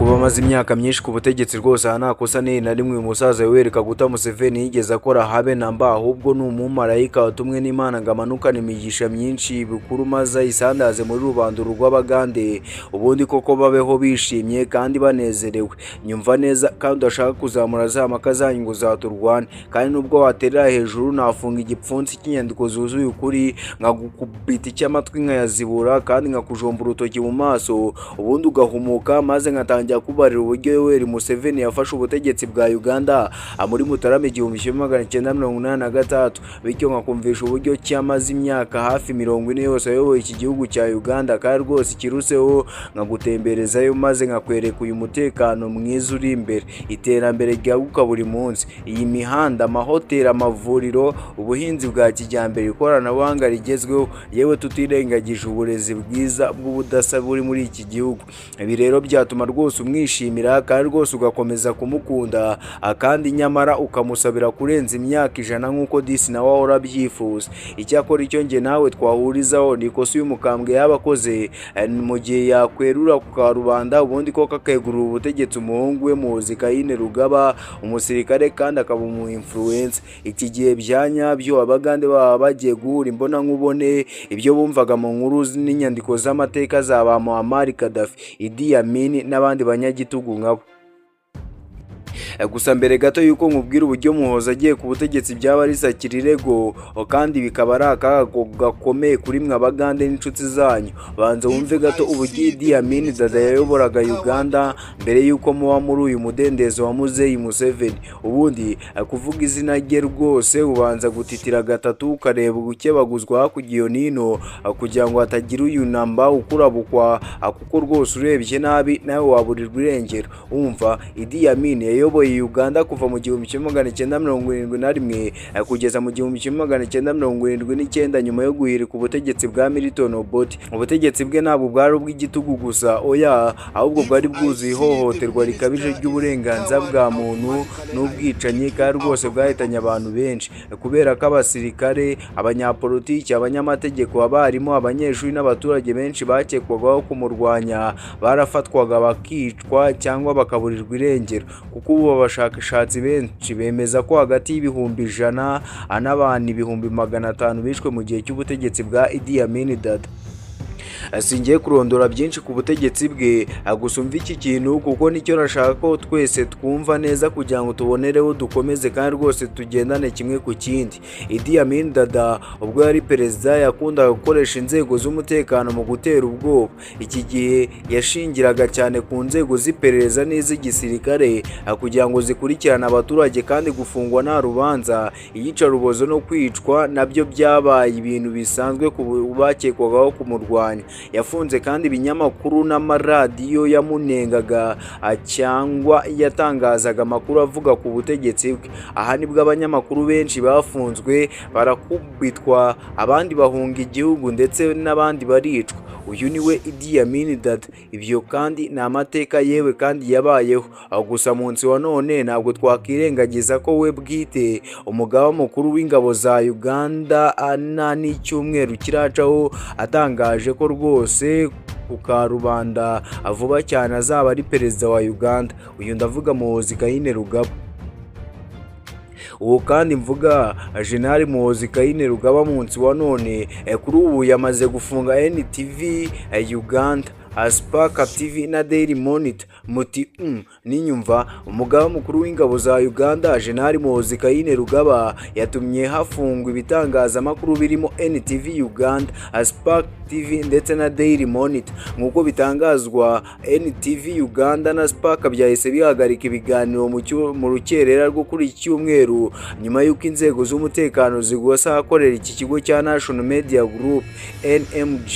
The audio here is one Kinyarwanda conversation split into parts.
kuba amaze imyaka myinshi ku butegetsi rwose aha nta kosa na rimwe uyu musaza Yoweri Kaguta Museveni yigeze akora habe na mba, ahubwo ni umumarayika watumwe n'Imana ngo amanukane imigisha myinshi bikuru maze ayisandaze muri rubanda rw'Abagande, ubundi koko babeho bishimye kandi banezerewe. Nyumva neza kandi udashaka kuzamura za mpaka zanyu ngo zaturwane, kandi nubwo waterera hejuru nafunga igipfunsi cy'inyandiko zuzuye ukuri, nkagukubita icy'amatwi nkayazibura kandi nkakujomba urutoki mu maso, ubundi ugahumuka maze nkatangira kubarira uburyo Yoweri Museveni yafashe ubutegetsi bwa Uganda muri Mutarama 1983, bityo nkakumvisha uburyo cyamaze imyaka hafi 40 yose ayoboye iki gihugu cya Uganda, kandi rwose ikiruseho nkagutemberezayo maze nkakwereka uyu mutekano mwiza uri imbere, iterambere ryaguka buri munsi, iyi mihanda, amahoteli, amavuriro, ubuhinzi bwa kijyambere, ikoranabuhanga rigezweho, yewe tutirengagije uburezi bwiza bw'ubudasa buri muri iki gihugu. Ibi rero byatuma rwose umwishimira kandi rwose ugakomeza kumukunda, kandi nyamara ukamusabira kurenza imyaka 100 nk'uko disi nawe ahora abyifuza. Icyakora icyo nge nawe twahurizaho ni ikosa uyu mukambwe yabakoze mu gihe yakwerura ku karubanda, ubundi ko kakegurura ubutegetsi umuhungu we Muhoozi Rugaba, umusirikare kandi akaba umu-influencer. Iki gihe byanyabyo Abagande baba bagiye guhura imbona nkubone ibyo bumvaga mu nkuru n'inyandiko z'amateka za ba Muammar Gaddafi, IDI AMIN n'abandi banyagitugu nkabo. Gusa mbere gato yuko nkubwira uburyo Muhoozi agiye ku butegetsi byaba risakira irego kandi bikaba ari akaga gakomeye kuri mwe Abagande n'inshuti zanyu, banza wumve gato uburyo IDI AMIN DADA yayoboraga Uganda mbere yuko muba muri uyu mudendezo wa Muzeyi Museveni. Ubundi kuvuga izina rye rwose ubanza gutitira gatatu ukareba ukebaguzwa hakurya iyo nino kugira ngo hatagira uyu namba ukurabukwa, kuko rwose urebye nabi nawe waburirwa irengero. Umva, IDI AMIN yayoboye Uganda kuva mu 1971 kugeza mu 1979 nyuma yo guhirika ubutegetsi bwa Milton Obote. Ubutegetsi bwe ntabwo bwari ubw'igitugu gusa, oya, ahubwo bwari bwuzuye ihohoterwa rikabije ry'uburenganzira bwa muntu n'ubwicanyi, kandi rwose bwahitanye abantu benshi kubera ko abasirikare, abanyapolitiki, abanyamategeko, abarimu, abanyeshuri n'abaturage benshi bakekwagaho kumurwanya barafatwaga bakicwa cyangwa bakaburirwa irengero. Kuko ubu abashakashatsi benshi bemeza ko hagati y'ibihumbi 100 n'abantu ibihumbi 500 bishwe mu gihe cy'ubutegetsi bwa IDI AMIN DADA. Singiye kurondora byinshi ku butegetsi bwe, gusa umva iki kintu kuko nicyo nashaka ko twese twumva neza kugira ngo tubonereho dukomeze kandi rwose tugendane kimwe ku kindi. IDI AMIN DADA ubwo yari perezida yakundaga gukoresha inzego z'umutekano mu gutera ubwoba. Iki gihe yashingiraga cyane ku nzego z'iperereza n'iz'igisirikare kugira ngo zikurikirane abaturage, kandi gufungwa nta rubanza, iyicarubozo no kwicwa nabyo byabaye ibintu bisanzwe ku bakekwagaho kumurwanya. Yafunze kandi ibinyamakuru n'amaradiyo yamunengaga cyangwa yatangazaga amakuru avuga ku butegetsi bwe. Aha nibwo abanyamakuru benshi bafunzwe, barakubitwa, abandi bahunga igihugu ndetse n'abandi baricwa. Uyu niwe IDI AMIN DADA. Ibyo kandi ni amateka yewe kandi yabayeho. Gusa munsi wa none ntabwo twakirengagiza ko we bwite umugaba mukuru w'ingabo za Uganda nta n'icyumweru kiracaho atangaje ko rwose ku karubanda vuba cyane azaba ari perezida wa Uganda. Uyu ndavuga Muhoozi Rugaba. Uwo kandi mvuga General Muhoozi Rugaba munsi wa none kuri ubu yamaze gufunga NTV Uganda, Spark TV na Daily Monitor. Muti ninyumva umugaba mukuru w'ingabo za Uganda General Muhoozi Rugaba yatumye hafungwa ibitangazamakuru birimo NTV Uganda, Spark TV ndetse na Daily Monitor. Nk'uko bitangazwa, NTV Uganda na Spark byahise bihagarika ibiganiro mu rukerera rwo kuri iki cyumweru nyuma y'uko inzego z'umutekano zigwasa ahakorera iki kigo cya National Media Group NMG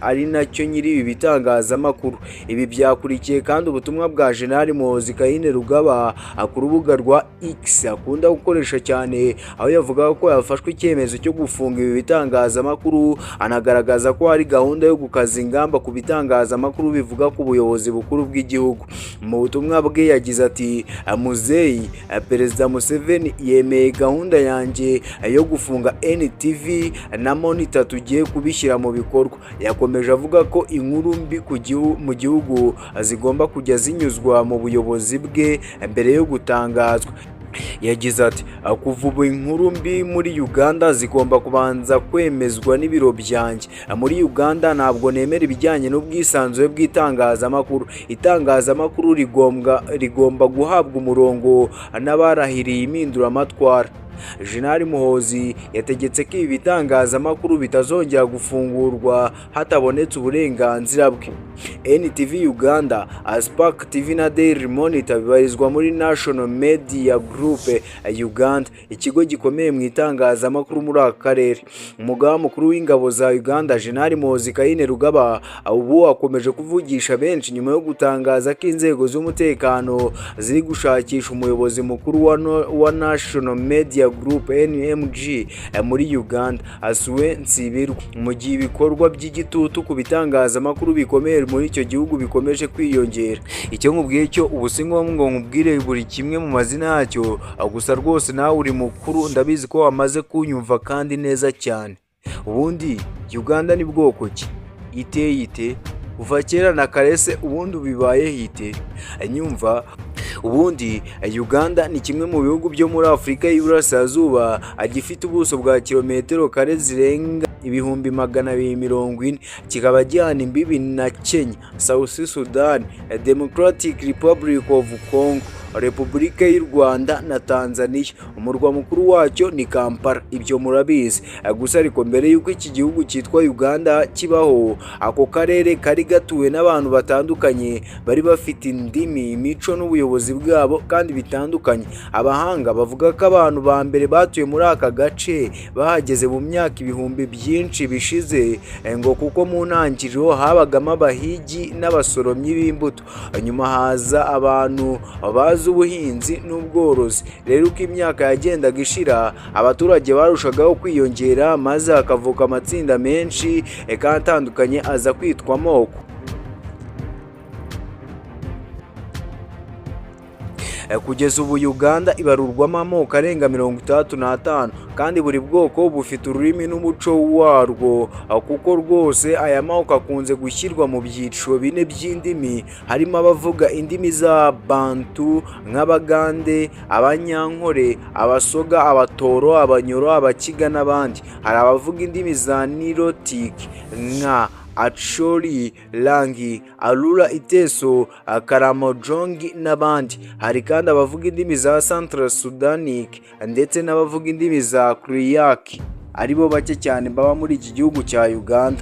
ari nacyo nyiri ibi bitangazamakuru. Ibi byakurikiye kandi ubutumwa bwa General Muhoozi Rugaba ku rubuga rwa X akunda gukoresha cyane, aho yavuga ko yafashwe icyemezo cyo gufunga ibi bitangazamakuru, anagaragaza ko ko hari gahunda yo gukaza ingamba ku bitangazamakuru bivuga ku buyobozi bukuru bw'igihugu. Mu butumwa bwe yagize ati Muzeyi, Perezida Museveni yemeye gahunda yanjye yo gufunga NTV na Monitor, tugiye kubishyira mu bikorwa. Yakomeje avuga ko inkuru mbi mu gihugu zigomba kujya zinyuzwa mu buyobozi bwe mbere yo gutangazwa. Yagize ati kuva ubu inkuru mbi muri Uganda zigomba kubanza kwemezwa n'ibiro byanjye. Muri Uganda ntabwo nemera ibijyanye n'ubwisanzure bw'itangazamakuru. Itangazamakuru rigomba guhabwa umurongo n'abarahiriye impinduramatwara. Jenerali Muhoozi yategetse ko ibi bitangazamakuru bitazongera gufungurwa hatabonetse uburenganzira bwe. NTV Uganda, Spark TV na Daily Monitor bibarizwa muri National Media Group Uganda, ikigo gikomeye mu itangazamakuru muri aka karere. Umugaba mukuru w'ingabo za Uganda Jenerali Muhoozi Kainerugaba ubu akomeje kuvugisha benshi nyuma yo gutangaza ko inzego z'umutekano ziri gushakisha umuyobozi mukuru wa National Media Group NMG muri Uganda, Asuwe Nsibirwa. Mu gihe ibikorwa by'igitutu ku bitangazamakuru bikomeye muri icyo gihugu bikomeje kwiyongera. Icyo nkubwiye cyo ubu si ngombwa ngo nkubwire buri kimwe mu mazina yacyo, gusa rwose nawe uri mukuru ndabizi ko wamaze kunyumva kandi neza cyane. Ubundi Uganda ni bwoko ki? Iteye ite? Kuva kera na karese ubundi bibaye hite? Nyumva ubundi Uganda ni kimwe mu bihugu byo muri Afurika y'Iburasirazuba, agifite ubuso bwa kilometero kare zirenga 240, kikaba gihana imbibi na Kenya, South Sudan, Democratic Republic of Congo, Repubulika y'u Rwanda na Tanzania. Umurwa mukuru wacyo ni Kampala, ibyo murabizi. Gusa ariko mbere y'uko iki gihugu cyitwa Uganda kibaho, ako karere kari gatuwe n'abantu batandukanye bari bafite indimi, imico n'ubuyobozi bwabo kandi bitandukanye. Abahanga bavuga ko abantu ba mbere batuye muri aka gace bahageze mu myaka ibihumbi byinshi bishize, ngo kuko mu ntangiriro habagamo abahigi n'abasoromyi b'imbuto, nyuma haza abantu bazi ubuhinzi n'ubworozi. Rero uko imyaka yagendaga ishira, abaturage barushagaho kwiyongera, maze hakavuka amatsinda menshi kandi atandukanye aza kwitwa amoko. Kugeza ubu Uganda ibarurwamo amoko arenga 65, kandi buri bwoko bufite ururimi n'umuco warwo, kuko rwose aya moko akunze gushyirwa mu byiciro 4 by'indimi, harimo abavuga indimi za Bantu nk'Abagande, Abanyankore, Abasoga, Abatoro, Abanyoro, Abakiga n'abandi. Hari abavuga indimi za Nilotic nka Acholi, Langi, Alura, Iteso, Karamojongi n'abandi. Hari kandi abavuga indimi za Central Sudanic ndetse n'abavuga indimi za Kriyak, aribo bake cyane baba muri iki gihugu cya Uganda.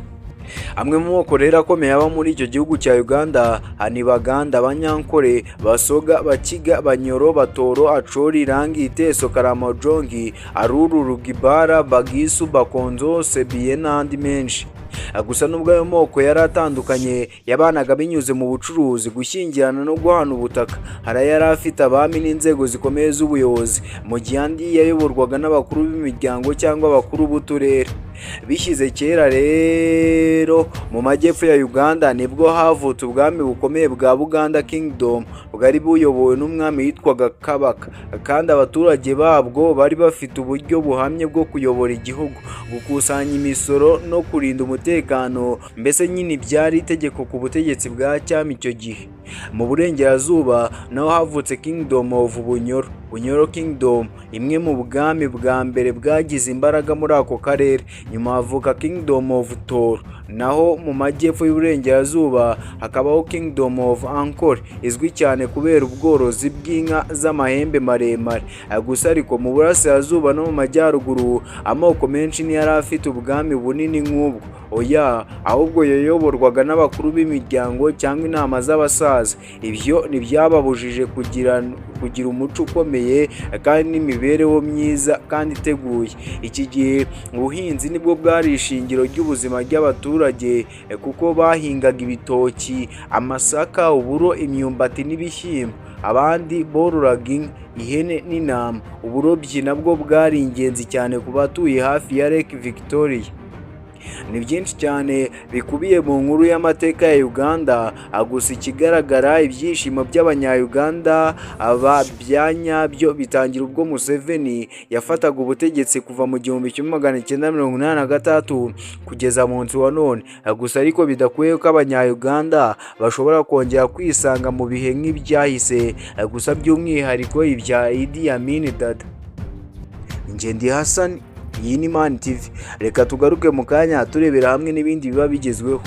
Amwe mu moko rero akomeye aba muri icyo gihugu cya Uganda ni Baganda, Abanyankore, Basoga, Bakiga, Banyoro, Batoro, Acholi, Langi, Iteso, Karamojongi, Aruru, Rugibara, Bagisu, Bakonzo, Sebiye n'andi menshi. Gusa nubwo ayo moko yari atandukanye, yabanaga binyuze mu bucuruzi, gushyingirana no guhana ubutaka. Hari yari afite abami n'inzego zikomeye z'ubuyobozi, mu gihe andi yayoborwaga n'abakuru b'imiryango cyangwa abakuru b'uturere. Bishyize kera rero mu majyepfo ya Uganda nibwo havutse ubwami bukomeye bwa Buganda Kingdom, bwari buyobowe n'umwami witwaga Kabaka, kandi abaturage babwo bari bafite uburyo buhamye bwo kuyobora igihugu, gukusanya imisoro no kurinda umutekano. Mbese nyine byari itegeko ku butegetsi bwa cyami icyo gihe. Mu burengerazuba naho havutse Kingdom of Bunyoro, Bunyoro Kingdom, imwe mu bwami bwa mbere bwagize imbaraga muri ako karere. Nyuma havuka Kingdom of Toro. Naho mu majyepfo y'uburengerazuba hakabaho Kingdom of Ankole, izwi cyane kubera ubworozi bw'inka z'amahembe maremare. Gusa ariko mu burasirazuba no mu majyaruguru amoko menshi ntiyari afite ubwami bunini nk'ubwo. Oya, ahubwo yayoborwaga n'abakuru b'imiryango cyangwa inama z'abasaza. Ibyo ntibyababujije kugira umuco ukomeye kandi n'imibereho myiza kandi iteguye. Iki gihe ubuhinzi nibwo bwari ishingiro ry'ubuzima ry'abaturage, kuko bahingaga ibitoki, amasaka, uburo, imyumbati n'ibishyimbo. Abandi bororaga inka, ihene n'intama. Uburobyi nabwo bwari ingenzi cyane ku batuye hafi ya Lake Victoria. Ni byinshi cyane bikubiye mu nkuru y'amateka ya Uganda, gusa ikigaragara ibyishimo by'abanya-Uganda bya nyabyo bitangira ubwo Museveni yafataga ubutegetsi kuva mu 1986 kugeza munsi wa none. Gusa ariko bidakuye ko abanya-Uganda bashobora kongera kwisanga mu bihe nk'ibyahise, gusa by'umwihariko ibya Idi Amin Dada. Njye ndi Hassan, iyi ni Man TV. Reka tugaruke mu kanya turebera hamwe n'ibindi biba bigezweho.